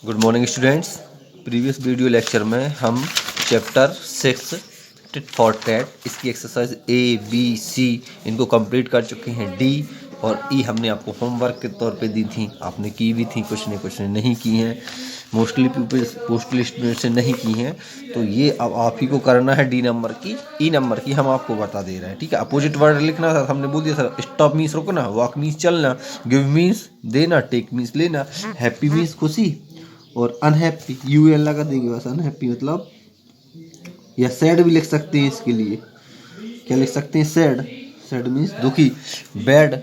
Good morning students. Previous video lecture में हम chapter 6 tit for tat इसकी exercise A, B, C इनको complete कर चुके हैं। D और E हमने आपको होमवर्क के तौर पे दी थी, आपने की भी थी, कुछ ने नहीं की हैं, मोस्टली पीपल्स पोस्टल स्टूडेंट से नहीं की हैं। तो ये अब आप ही को करना है। D नंबर की, E नंबर की हम आपको बता दे रहे हैं, ठीक है। अपोजिट वर्ड लिखना था, हमने बोल दिया था। स्टॉप मीन्स रुकना, वॉक मीन्स चलना, गिव मीन्स देना, टेक मीन्स लेना, हैप्पी मीन्स खुशी, और अनहैप्पी UN लगा देंगे बस। अनहैप्पी मतलब, या सैड भी लिख सकते हैं। इसके लिए क्या लिख सकते हैं? सैड। सैड मीन्स दुखी। बैड,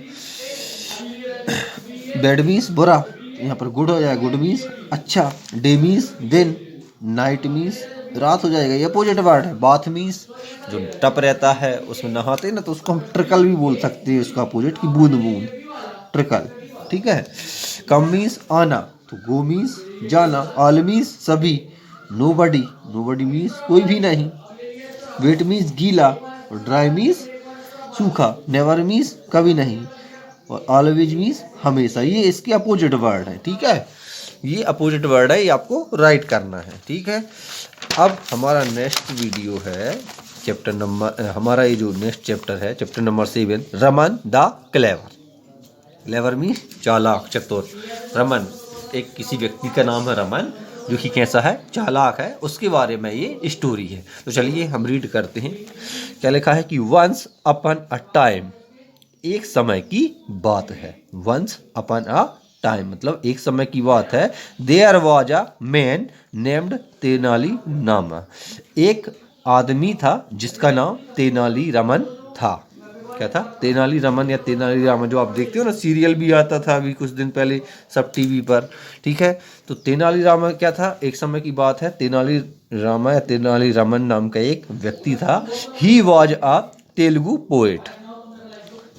बैड मीन्स बुरा, यहाँ पर गुड हो जाएगा, गुड मीन्स अच्छा। डे मीन्स दिन, नाइट मीन्स रात हो जाएगा। ये अपोजिट वर्ड है। बाथ मीन्स जो टप रहता है उसमें नहाते हैं ना, तो उसको हम ट्रिकल भी बोल सकते हैं। उसका अपोजिट की बूंद बूंद, ट्रिकल, ठीक है। कम मीन्स आना, तो गो मीन्स जाना। ऑल मीन्स सभी। नोबडी, नोबडी मीन्स कोई भी नहीं। वेट मीन्स गीला, और ड्राई मीन्स सूखा। नेवर मीन्स कभी नहीं, और ऑलवेज मीन्स हमेशा। ये इसके अपोजिट वर्ड है, ठीक है। ये अपोजिट वर्ड है, ये आपको राइट करना है, ठीक है। अब हमारा नेक्स्ट वीडियो है चैप्टर नंबर, हमारा ये जो नेक्स्ट चैप्टर है chapter number 7, Raman the clever. Clever means चालाक, चतुर। रमन एक किसी व्यक्ति का नाम है, रमन, जो कि कैसा है? चालाक है। उसके बारे में ये स्टोरी है। तो चलिए हम रीड करते हैं। क्या लिखा है कि वंस अपन अ टाइम, एक समय की बात है। वंस अपन अ टाइम मतलब एक समय की बात है। There was a man named Tenali नामा, एक आदमी था जिसका नाम तेनाली रमन था। क्या था? तेनाली रमन या तेनाली रामा, जो आप देखते हो ना, सीरियल भी आता था अभी कुछ दिन पहले सब टीवी पर, ठीक है। तो तेनाली रामा क्या था? एक समय की बात है। तेनाली रामा या तेनाली रमन नाम का एक व्यक्ति था। He was a Telugu poet.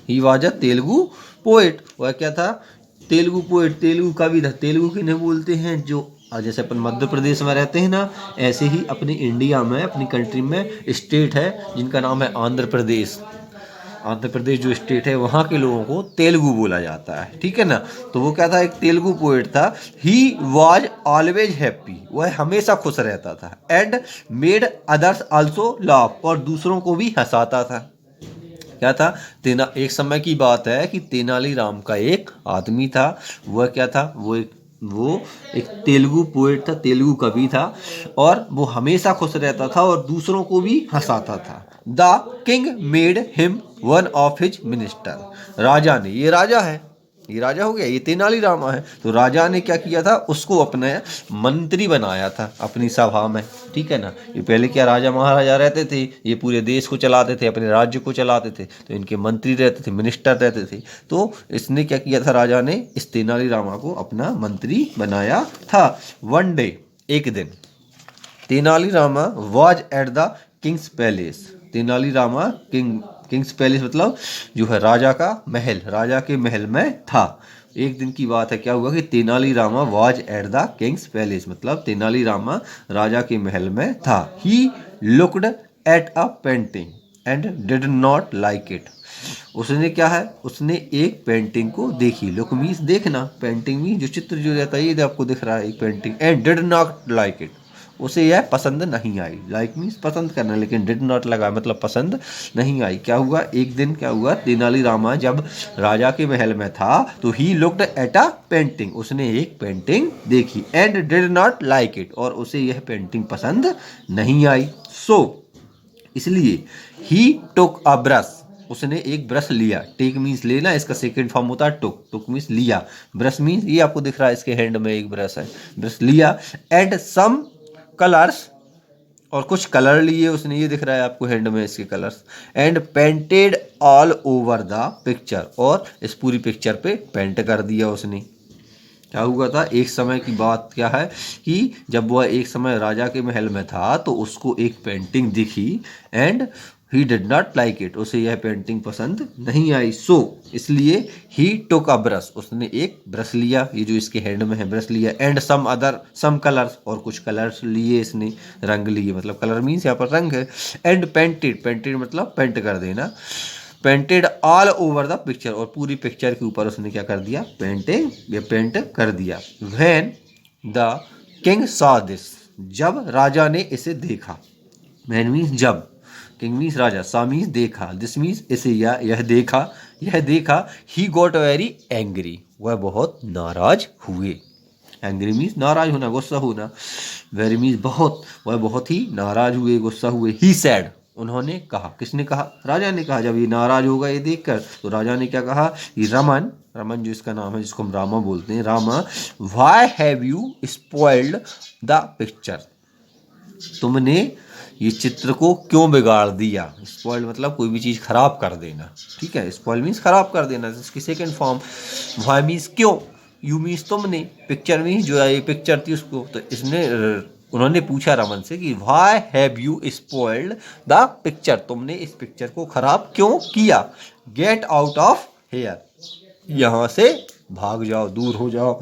He was a Telugu poet. वह क्या था? तेलुगु पोएट, तेलुगु कवि था। तेलुगु किन्हें बोलते हैं? जो जैसे अपन मध्य प्रदेश में रहते हैं ना, ऐसे ही अपनी इंडिया में, अपनी कंट्री में स्टेट है जिनका नाम है आंध्र प्रदेश। आंध्र प्रदेश जो स्टेट है, वहाँ के लोगों को तेलुगु बोला जाता है, ठीक है ना। तो वो क्या था? एक तेलुगु पोएट था। ही वॉज ऑलवेज हैप्पी, वह हमेशा खुश रहता था। And made others also laugh, और दूसरों को भी हंसाता था। क्या था? एक समय की बात है कि तेनालीराम का एक आदमी था। वह क्या था? वो एक तेलुगु पोएट था, तेलुगु कवि था, और वो हमेशा खुश रहता था और दूसरों को भी हंसाता था। The king made him one of his minister, राजा ने, ये राजा है, ये राजा हो गया, ये तेनालीरामा है। तो राजा ने क्या किया था? उसको अपने मंत्री बनाया था अपनी सभा में, ठीक है ना। ये पहले क्या राजा महाराजा रहते थे, ये पूरे देश को चलाते थे, अपने राज्य को चलाते थे, तो इनके मंत्री रहते थे, मिनिस्टर रहते थे। तो इसने क्या किया था? राजा ने इस तेनालीरामा को अपना मंत्री बनाया था। वन डे, एक दिन, Tenali Rama was at the Kings palace. Tenali Rama Kings palace मतलब जो है राजा का महल, राजा के महल में था। एक दिन की बात है, क्या हुआ कि Tenali Rama was at the Kings palace मतलब तेनालीरामा राजा के महल में था। He looked at a painting and did not like it. उसने क्या है? उसने एक पेंटिंग को देखी। लुक मीन्स देखना, पेंटिंग मीन्स जो चित्र जो रहता है, ये आपको दिख रहा है एक painting. And did not like it, उसे यह पसंद नहीं आई। लाइक मीन्स पसंद करना, लेकिन डिड नॉट लगा मतलब पसंद नहीं आई। क्या हुआ? एक दिन क्या हुआ? तेनालीरामा जब राजा के महल में था, तो he looked at a painting, उसने एक पेंटिंग देखी। And did not like it, और उसे यह पेंटिंग पसंद नहीं आई। सो इसलिए ही टुक अ ब्रश, उसने एक ब्रश लिया। टेक मीन्स लेना, इसका सेकंड फॉर्म होता है टुक। टुक मीन्स लिया, ब्रश मीन्स ये आपको दिख रहा है, इसके हैंड में एक ब्रश है, ब्रश लिया। एंड सम कलर्स, और कुछ कलर लिए उसने, ये दिख रहा है आपको हैंड में इसके colours. And painted all over the picture, और इस पूरी पिक्चर पे पेंट कर दिया उसने। क्या हुआ था? एक समय की बात क्या है कि जब वह एक समय राजा के महल में था, तो उसको एक पेंटिंग दिखी। And he did not like it, उसे यह पेंटिंग पसंद नहीं आई। सो इसलिए ही टुक अ ब्रश, उसने एक ब्रश लिया, ये जो इसके हैंड में है ब्रश लिया। एंड सम कलर्स, और कुछ कलर्स लिए इसने, रंग लिए, मतलब कलर मीन्स यहाँ पर रंग है। एंड पेंटेड, पेंटेड मतलब पेंट कर देना। Painted all over the picture, और पूरी पिक्चर के ऊपर उसने क्या कर दिया? पेंटिंग या पेंट कर दिया। When the king saw this, जब राजा ने इसे देखा। मैन मीन्स जब, किंग मीन्स राजा, सा मीन्स देखा, दिस मीन्स इसे, या यह देखा। ही गॉट वेरी एंग्री, वह बहुत नाराज हुए। एंग्री मीन्स नाराज होना, गुस्सा होना। वेरी मीन्स बहुत, वह बहुत ही नाराज हुए, गुस्सा हुए। ही सैड, उन्होंने कहा, किसने कहा? राजा ने कहा। जब ये नाराज होगा ये देखकर, तो राजा ने क्या कहा कि रमन, रमन जो इसका नाम है, जिसको हम रामा बोलते हैं, Rama, why have you spoiled the picture, तुमने ये चित्र को क्यों बिगाड़ दिया? स्पॉइल मतलब कोई भी चीज़ खराब कर देना, ठीक है। स्पॉइल मीन्स खराब कर देना, इसकी सेकेंड फॉर्म। व्हाई मीन्स क्यों, यू मीन्स तुमने, पिक्चर मीन्स जो ये पिक्चर थी उसको। तो इसने, उन्होंने पूछा रमन से कि why have you spoiled the picture, तुमने इस पिक्चर को खराब क्यों किया? गेट आउट ऑफ हेयर, यहाँ से भाग जाओ, दूर हो जाओ।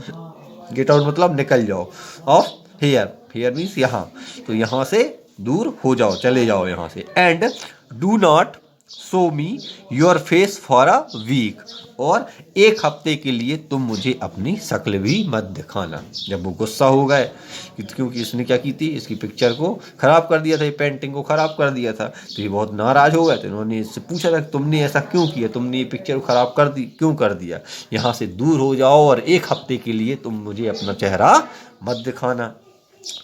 गेट आउट मतलब निकल जाओ, ऑफ हेयर, हेयर मीन्स यहाँ, तो यहाँ से दूर हो जाओ, चले जाओ यहाँ से। And do not show me your face for a week, और एक हफ्ते के लिए तुम मुझे अपनी शक्ल भी मत दिखाना। जब वो गुस्सा हो गए, क्योंकि इसने क्या की थी, इसकी पिक्चर को खराब कर दिया था, ये पेंटिंग को खराब कर दिया था, तो ये बहुत नाराज हो गए। तो इन्होंने इससे पूछा था कि तुमने ऐसा क्यों किया, तुमने ये पिक्चर को खराब कर दी, क्यों कर दिया? यहाँ से दूर हो जाओ और एक हफ्ते के लिए तुम मुझे अपना चेहरा मत दिखाना।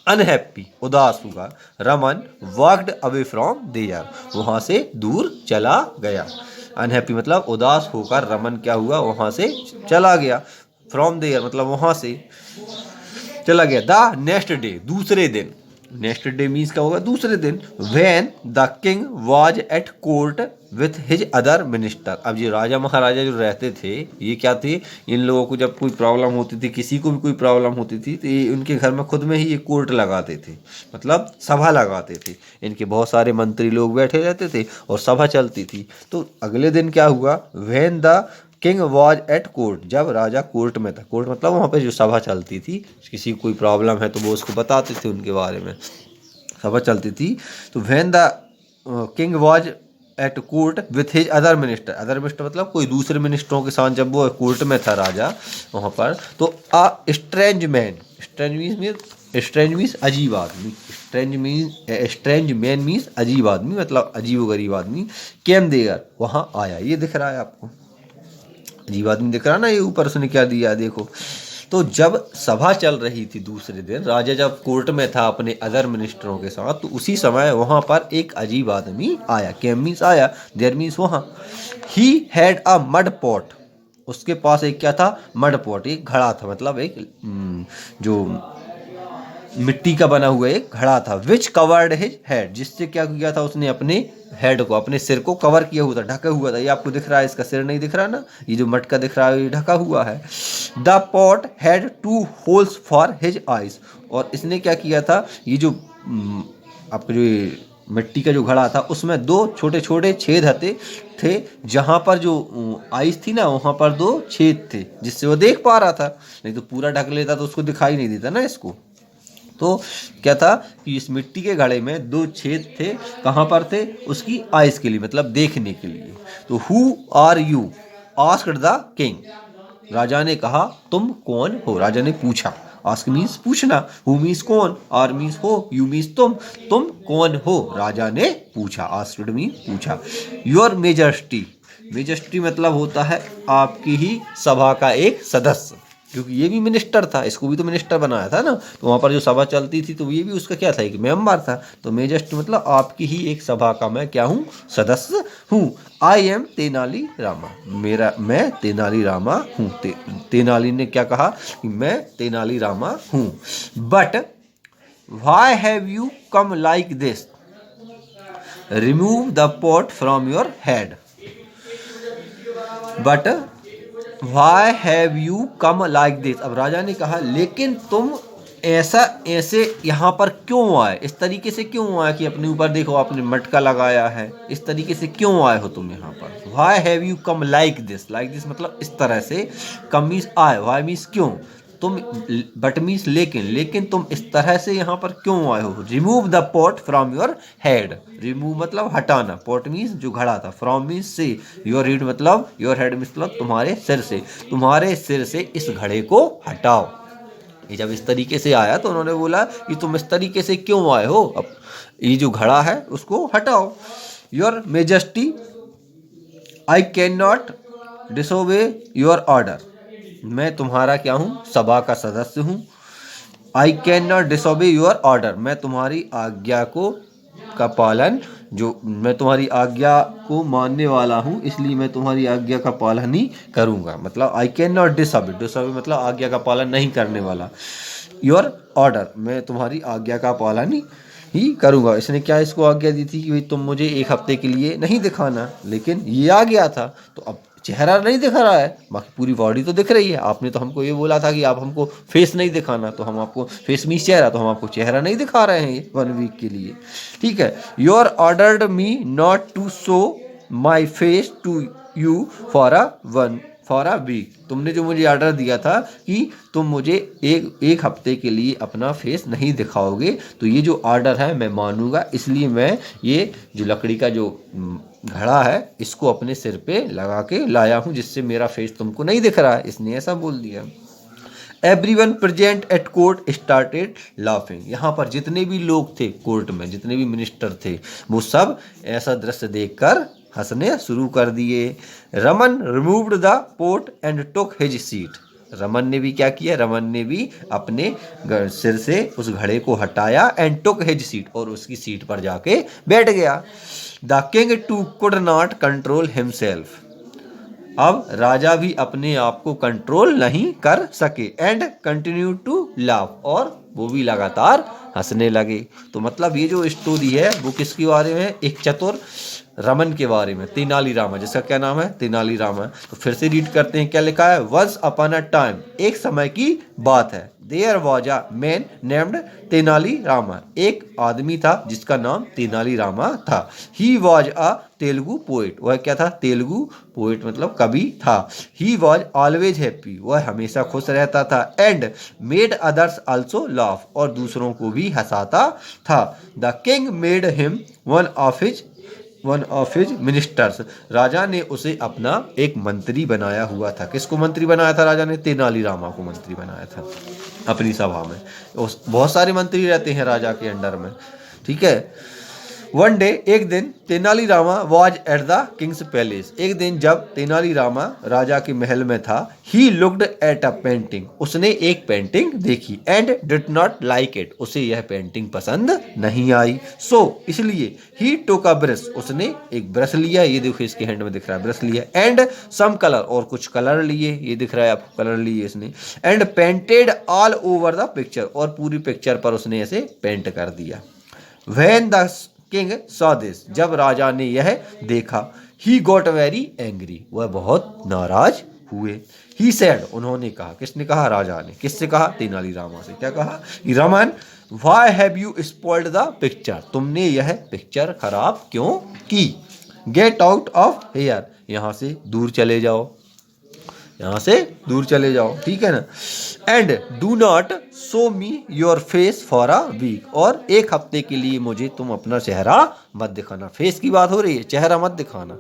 अनहैप्पी, उदास हुआ, Raman walked away from there, वहाँ से दूर चला गया। अनहैप्पी मतलब उदास होकर रमन क्या हुआ, वहाँ से चला गया। फ्रॉम देयर मतलब वहाँ से चला गया। द नेक्स्ट डे, दूसरे दिन, नेक्स्ट डे मीन्स क्या होगा, दूसरे दिन। When the king was at court with his other minister, अब ये राजा महाराजा जो रहते थे, ये क्या थे, इन लोगों को जब कोई प्रॉब्लम होती थी, किसी को भी कोई प्रॉब्लम होती थी, तो ये उनके घर में खुद में ही ये कोर्ट लगाते थे, मतलब सभा लगाते थे। इनके बहुत सारे मंत्री लोग बैठे रहते थे और सभा चलती थी। तो अगले दिन क्या हुआ, when the king was at court, जब राजा कोर्ट में था। कोर्ट मतलब वहाँ पे जो सभा चलती थी, किसी को कोई प्रॉब्लम है तो वो उसको बताते थे, उनके बारे में सभा चलती थी। तो when the king was at court with his other minister, other minister मतलब कोई दूसरे मिनिस्टरों के साथ जब वो कोर्ट में था राजा वहाँ पर, तो a strange man, strange means अजीब आदमी, स्ट्रेंज मैन मीन्स अजीब आदमी, मतलब अजीब गरीब आदमी। केम देयर, वहाँ आया, ये दिख रहा है आपको, अजीब आदमी दिख रहा ना, ये ऊपर उसने क्या दिया देखो। तो जब सभा चल रही थी दूसरे दिन, राजा जब कोर्ट में था अपने अदर मिनिस्टरों के साथ, तो उसी समय वहाँ पर एक अजीब आदमी आया। केम मीन्स आया, देयर मीन्स वहाँ। He had a mud pot, उसके पास एक क्या था, मड पॉट, एक घड़ा था, मतलब एक जो मिट्टी का बना हुआ एक घड़ा था। विच कवर्ड हिज हेड, जिससे क्या किया था, उसने अपने हेड को, अपने सिर को कवर किया हुआ था, ढका हुआ था। ये आपको दिख रहा है, इसका सिर नहीं दिख रहा ना, ये जो मटका दिख रहा है ये ढका हुआ है। The pot had 2 holes for his eyes, और इसने क्या किया था, ये जो आपको जो मिट्टी का जो घड़ा था, उसमें 2 छोटे छोटे छेद थे, जहाँ पर जो आइस थी ना, वहाँ पर 2 छेद थे, जिससे वो देख पा रहा था। नहीं तो पूरा ढक लेता तो उसको दिखाई नहीं देता ना इसको। तो क्या था कि इस मिट्टी के घड़े में 2 छेद थे, कहाँ पर थे, उसकी आइस के लिए, मतलब देखने के लिए। तो who are you asked the king, राजा ने कहा तुम कौन हो, राजा ने पूछा। आस्क मीन्स पूछना, हु मीन्स कौन, आर मीन्स हो, यू मीन्स तुम कौन हो, राजा ने पूछा। आस्क्ड मीन्स पूछा। योर मेजेस्टी, मेजेस्टी मतलब होता है आपकी ही सभा का एक सदस्य, क्योंकि ये भी मिनिस्टर था, इसको भी तो मिनिस्टर बनाया था ना, तो वहाँ पर जो सभा चलती थी तो ये भी उसका क्या था, एक मेंबर था। तो मेजेस्टी मतलब आपकी ही एक सभा का मैं क्या हूँ, सदस्य हूँ। आई एम तेनाली रामा, मैं तेनाली रामा हूँ। तेनाली ने क्या कहा कि मैं तेनाली रामा हूँ। But why have you come like this, remove the pot from your head. But why have you come like this, अब राजा ने कहा लेकिन तुम ऐसे यहाँ पर क्यों आए, इस तरीके से क्यों आए कि अपने ऊपर देखो आपने मटका लगाया है, इस तरीके से क्यों आए हो तुम यहाँ पर। Why have you come like this मतलब इस तरह से, कम मीन्स आए, व्हाई मीन्स क्यों, तुम, बट मीन्स लेकिन तुम इस तरह से यहाँ पर क्यों आए हो। Remove the pot from your head, remove मतलब हटाना, पॉट मीन्स जो घड़ा था, फ्रॉम मीन्स से, योर हेड मतलब, योर हेड मतलब तुम्हारे सिर से, तुम्हारे सिर से इस घड़े को हटाओ। ये जब इस तरीके से आया तो उन्होंने बोला कि तुम इस तरीके से क्यों आए हो, अब ये जो घड़ा है उसको हटाओ। Your majesty I can not disobey your order, मैं तुम्हारा क्या हूँ, सभा का सदस्य हूँ। I can not disobey your order, मैं तुम्हारी आज्ञा को का पालन, जो मैं तुम्हारी आज्ञा को मानने वाला हूँ, इसलिए मैं तुम्हारी आज्ञा का पालन ही करूँगा। मतलब आई कैन नॉट डिसोबे, डिसोबे मतलब आज्ञा का पालन नहीं करने वाला। योर ऑर्डर, मैं तुम्हारी आज्ञा का पालन ही करूँगा। इसने क्या इसको आज्ञा दी थी कि भाई तुम मुझे एक हफ्ते के लिए नहीं दिखाना, लेकिन ये आ गया था तो अब चेहरा नहीं दिख रहा है, बाकी पूरी बॉडी तो दिख रही है। आपने तो हमको ये बोला था कि आप हमको फेस नहीं दिखाना, तो हम आपको फेस मीन्स चेहरा, तो हम आपको चेहरा नहीं दिखा रहे हैं ये 1 वीक के लिए, ठीक है। Your ordered me not to show my face to you for a week, तुमने जो मुझे ऑर्डर दिया था कि तुम मुझे एक हफ्ते के लिए अपना फेस नहीं दिखाओगे, तो ये जो ऑर्डर है मैं मानूंगा, इसलिए मैं ये जो लकड़ी का जो घड़ा है इसको अपने सिर पे लगा के लाया हूँ, जिससे मेरा फेस तुमको नहीं दिख रहा है। इसने ऐसा बोल दिया। Everyone present at court started laughing, यहाँ पर जितने भी लोग थे कोर्ट में, जितने भी मिनिस्टर थे, वो सब ऐसा दृश्य देखकर हंसने शुरू कर दिए। Raman removed the pot and took his seat, Raman ने भी क्या किया, रमन ने भी अपने सिर से उस घड़े को हटाया। एंड टुक हिज सीट, और उसकी सीट पर जाके बैठ गया। The king too could not control himself, अब राजा भी अपने आप को कंट्रोल नहीं कर सके। एंड कंटिन्यू टू लाफ, और वो भी लगातार हंसने लगे। तो मतलब ये जो स्टोरी है वो किसके बारे में है, एक चतुर रमन के बारे में, तेनालीरामा, जिसका क्या नाम है, तेनालीरामा। तो फिर से रीड करते हैं, क्या लिखा है। वंस अपॉन अ टाइम, एक समय की बात है। There was a man named Tenalirama, एक आदमी था जिसका नाम तेनालीरामा था। He was a Telugu poet, वह क्या था, तेलुगु पोएट मतलब कवि था। ही वाज ऑलवेज हैप्पी, वह हमेशा खुश रहता था। And made others also laugh, और दूसरों को भी हंसाता था। The king made him one of his ministers, राजा ने उसे अपना एक मंत्री बनाया हुआ था। किसको मंत्री बनाया था राजा ने, तेनालीरामा को मंत्री बनाया था अपनी सभा में। बहुत सारे मंत्री रहते हैं राजा के अंडर में, ठीक है। वन डे, एक दिन, Tenali Rama was at the Kings palace, एक दिन जब तेनालीरामा राजा के महल में था। He looked at a painting, उसने एक पेंटिंग देखी। And did not like it, उसे यह पेंटिंग पसंद नहीं आई। सो इसलिए ही टुक अ ब्रश, उसने एक ब्रश लिया, ये देखो इसके हैंड में दिख रहा है ब्रश लिया। एंड सम कलर, और कुछ कलर लिए, ये दिख रहा है आपको कलर लिए इसने। And painted all over the picture, और पूरी पिक्चर पर उसने ऐसे पेंट कर दिया। When the king saw this, जब राजा ने यह देखा, ही गॉट वेरी एंग्री, वह बहुत नाराज हुए। ही सेड, उन्होंने कहा, किसने कहा, राजा ने। किससे कहा, तेनालीरामा से। क्या कहा, Raman why have you spoiled the picture, तुमने यह पिक्चर खराब क्यों की। गेट आउट ऑफ हियर, यहाँ से दूर चले जाओ, यहाँ से दूर चले जाओ, ठीक है ना। And do not show me your face for a week, और एक हफ्ते के लिए मुझे तुम अपना चेहरा मत दिखाना। फेस की बात हो रही है, चेहरा मत दिखाना।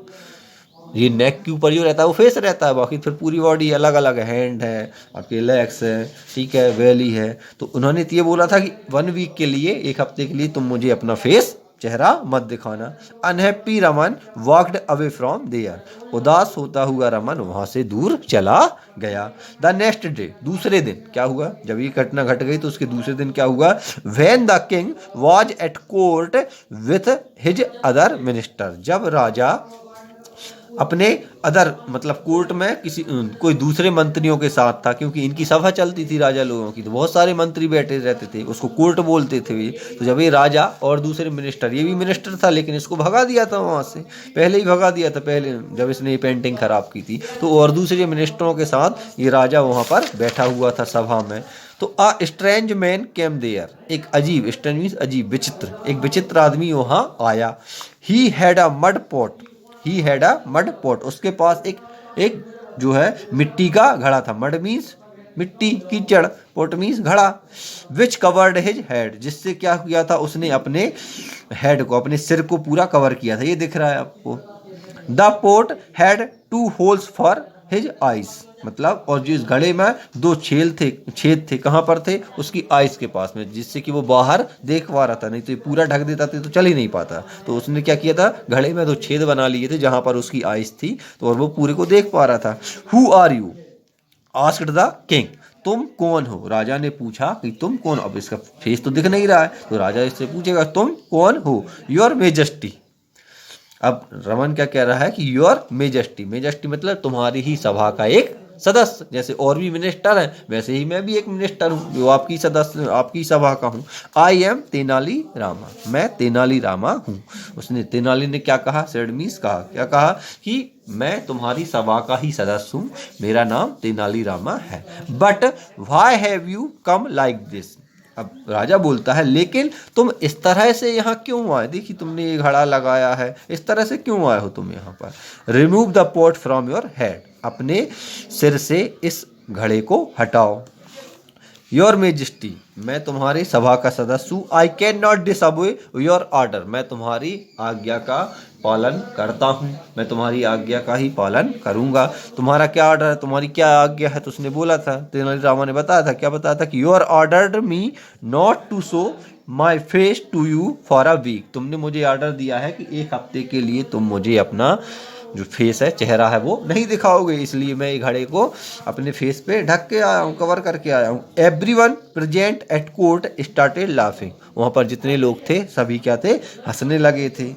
ये नेक के ऊपर जो रहता है वो फेस रहता है, बाकी फिर पूरी बॉडी अलग अलग, हैंड है, आपके लेग्स है, ठीक है, वेली है। तो उन्होंने तो ये बोला था कि 1 वीक के लिए, एक हफ्ते के लिए तुम मुझे अपना फेस, चेहरा मत दिखाना। Unhappy Raman walked away from there, उदास होता हुआ रमन वहां से दूर चला गया। द नेक्स्ट डे, दूसरे दिन क्या हुआ, जब ये घटना घट गई तो उसके दूसरे दिन क्या हुआ। When the king was at court with his other minister, जब राजा अपने अदर मतलब कोर्ट में किसी कोई दूसरे मंत्रियों के साथ था, क्योंकि इनकी सभा चलती थी राजा लोगों की, तो बहुत सारे मंत्री बैठे रहते थे, उसको कोर्ट बोलते थे। तो जब ये राजा और दूसरे मिनिस्टर, ये भी मिनिस्टर था लेकिन इसको भगा दिया था वहाँ से, पहले ही भगा दिया था, पहले जब इसने ये पेंटिंग खराब की थी। तो और दूसरे मिनिस्टरों के साथ ये राजा वहाँ पर बैठा हुआ था सभा में। तो a strange man came there, एक अजीब, स्ट्रेंज मीन्स अजीब, विचित्र, एक विचित्र आदमी वहाँ आया। He had a mud pot, he had a mud pot, उसके पास एक जो है मिट्टी का घड़ा था। मड मीन्स मिट्टी, कीचड़, पॉट मीन्स घड़ा। विच कवर्ड हिज हेड, जिससे क्या किया था, उसने अपने हेड को, अपने सिर को पूरा कवर किया था, ये दिख रहा है आपको। The pot had 2 holes for his eyes, मतलब, और जो इस घड़े में 2 छेद थे, कहाँ पर थे? उसकी आइस के पास में, जिससे कि वो बाहर देख पा रहा था, नहीं तो ये पूरा ढक देता तो चल ही नहीं पाता। तो उसने क्या किया था, घड़े में 2 छेद बना लिए थे जहाँ पर उसकी आइस थी, तो और वो पूरे को देख पा रहा था। Who are you asked the king, तुम कौन हो? राजा ने पूछा कि तुम कौन? अब इसका फेस तो दिख नहीं रहा है, तो राजा इससे पूछेगा तुम कौन हो? Your majesty. अब रमन क्या कह रहा है कि योर मेजेस्टी, मेजेस्टी मतलब तुम्हारी ही सभा का एक सदस्य, जैसे और भी मिनिस्टर हैं वैसे ही मैं भी एक मिनिस्टर हूँ जो आपकी सदस्य, आपकी सभा का हूँ। आई एम तेनाली रामा, मैं तेनाली रामा हूँ। उसने, तेनाली ने क्या कहा? सेडमीस कहा, क्या कहा? कि मैं तुम्हारी सभा का ही सदस्य हूँ, मेरा नाम तेनाली रामा है। But why have you come like this, अब राजा बोलता है लेकिन तुम इस तरह से यहाँ क्यों आए? देखिए तुमने ये घड़ा लगाया है, इस तरह से क्यों आए हो तुम यहाँ पर? Remove the pot from your head, अपने सिर से इस घड़े को हटाओ। योर मेजेस्टी, मैं तुम्हारी सभा का सदस्य हूँ। I can not disobey your order, मैं तुम्हारी आज्ञा का पालन करता हूँ, मैं तुम्हारी आज्ञा का ही पालन करूँगा। तुम्हारा क्या ऑर्डर है, तुम्हारी क्या आज्ञा है? तो उसने बोला था, तेनालीरामा ने बताया था, क्या बताया था? कि your ordered me not to show my face to you for a week, तुमने मुझे ऑर्डर दिया है कि 1 हफ्ते के लिए तुम मुझे अपना जो फेस है, चेहरा है, वो नहीं दिखाओगे, इसलिए मैं ये घड़े को अपने फेस पे ढक के आया हूँ, कवर करके आया हूँ। Everyone present at court started laughing, वहाँ पर जितने लोग थे सभी क्या थे? हंसने लगे थे।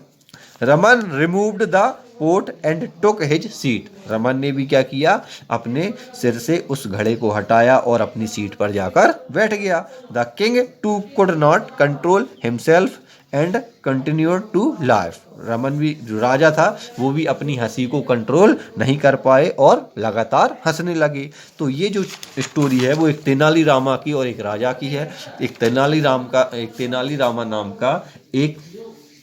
Raman removed the pot and took his seat, Raman ने भी क्या किया? अपने सिर से उस घड़े को हटाया और अपनी सीट पर जाकर बैठ गया। The king too could not control himself and continued to laugh, Raman भी, जो राजा था, वो भी अपनी हंसी को कंट्रोल नहीं कर पाए और लगातार हंसने लगे। तो ये जो स्टोरी है वो एक तेनालीरामा की और एक राजा की है। एक तेनालीरामा नाम का एक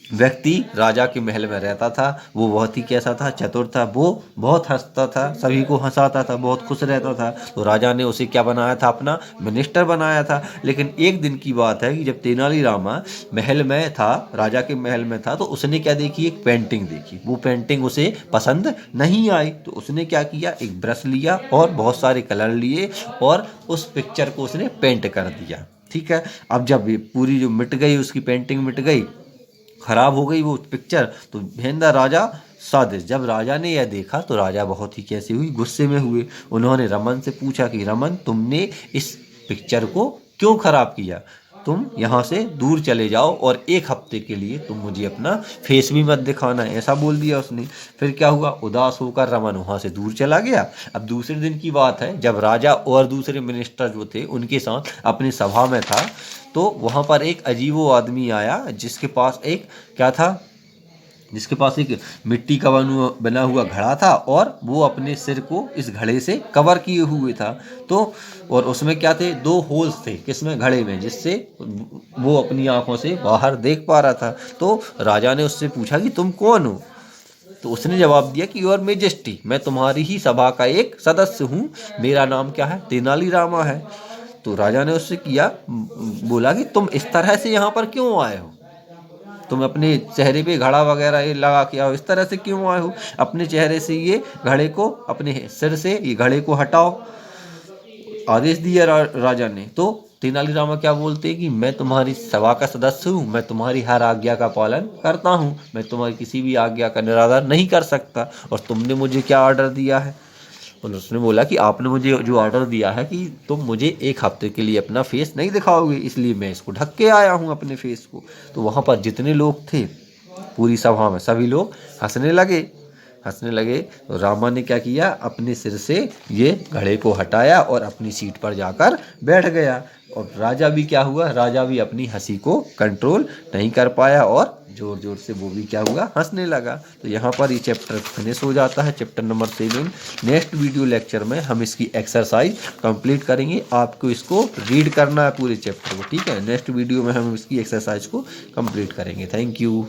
व्यक्ति राजा के महल में रहता था। वो बहुत ही कैसा था? चतुर था। वो बहुत हंसता था, सभी को हंसाता था, बहुत खुश रहता था। तो राजा ने उसे क्या बनाया था? अपना मिनिस्टर बनाया था। लेकिन एक दिन की बात है कि जब तेनालीरामा महल में था, राजा के महल में था, तो उसने क्या देखी? एक पेंटिंग देखी। वो पेंटिंग उसे पसंद नहीं आई, तो उसने क्या किया? एक ब्रश लिया और बहुत सारे कलर लिए और उस पिक्चर को उसने पेंट कर दिया। ठीक है। अब जब ये पूरी जो मिट गई, उसकी पेंटिंग मिट गई, खराब हो गई वो पिक्चर, तो भेंदा राजा सादिश, जब राजा ने यह देखा तो राजा बहुत ही कैसे हुई? गुस्से में हुए। उन्होंने रमन से पूछा कि रमन, तुमने इस पिक्चर को क्यों खराब किया? तुम यहाँ से दूर चले जाओ और 1 हफ्ते के लिए तुम मुझे अपना फेस भी मत दिखाना, ऐसा बोल दिया उसने। फिर क्या हुआ? उदास होकर रमन वहाँ से दूर चला गया। अब दूसरे दिन की बात है, जब राजा और दूसरे मिनिस्टर जो थे उनके साथ अपनी सभा में था, तो वहाँ पर एक अजीबो आदमी आया जिसके पास एक क्या था? जिसके पास एक मिट्टी का बना हुआ घड़ा था और वो अपने सिर को इस घड़े से कवर किए हुए था। तो और उसमें क्या थे? 2 होल्स थे, किसमें? घड़े में, जिससे वो अपनी आंखों से बाहर देख पा रहा था। तो राजा ने उससे पूछा कि तुम कौन हो? तो उसने जवाब दिया कि योर मेजेस्टी, मैं तुम्हारी ही सभा का एक सदस्य हूँ, मेरा नाम क्या है? तेनालीरामा है। तो राजा ने उससे बोला कि तुम इस तरह से यहाँ पर क्यों आए हो? तुम अपने चेहरे पे घड़ा वगैरह ये लगा के आओ, इस तरह से क्यों आए हो? अपने चेहरे से ये घड़े को, अपने सिर से ये घड़े को हटाओ, आदेश दिया राजा ने। तो तेनालीरामा क्या बोलते हैं कि मैं तुम्हारी सभा का सदस्य हूँ, मैं तुम्हारी हर आज्ञा का पालन करता हूँ, मैं तुम्हारी किसी भी आज्ञा का निरादर नहीं कर सकता। और तुमने मुझे क्या ऑर्डर दिया है? और उसने बोला कि आपने मुझे जो ऑर्डर दिया है कि तुम मुझे 1 हफ्ते के लिए अपना फेस नहीं दिखाओगे, इसलिए मैं इसको ढक के आया हूँ अपने फेस को। तो वहाँ पर जितने लोग थे पूरी सभा में, सभी लोग हंसने लगे। तो रामा ने क्या किया? अपने सिर से ये घड़े को हटाया और अपनी सीट पर जाकर बैठ गया। और राजा भी क्या हुआ? राजा भी अपनी हंसी को कंट्रोल नहीं कर पाया और जोर जोर से वो भी क्या हुआ? हंसने लगा। तो यहाँ पर ये चैप्टर फिनिश हो जाता है, chapter number 7। Next video lecture में हम इसकी एक्सरसाइज कंप्लीट करेंगे। आपको इसको रीड करना है पूरे चैप्टर को, ठीक है। नेक्स्ट वीडियो में हम इसकी एक्सरसाइज को कंप्लीट करेंगे। Thank you.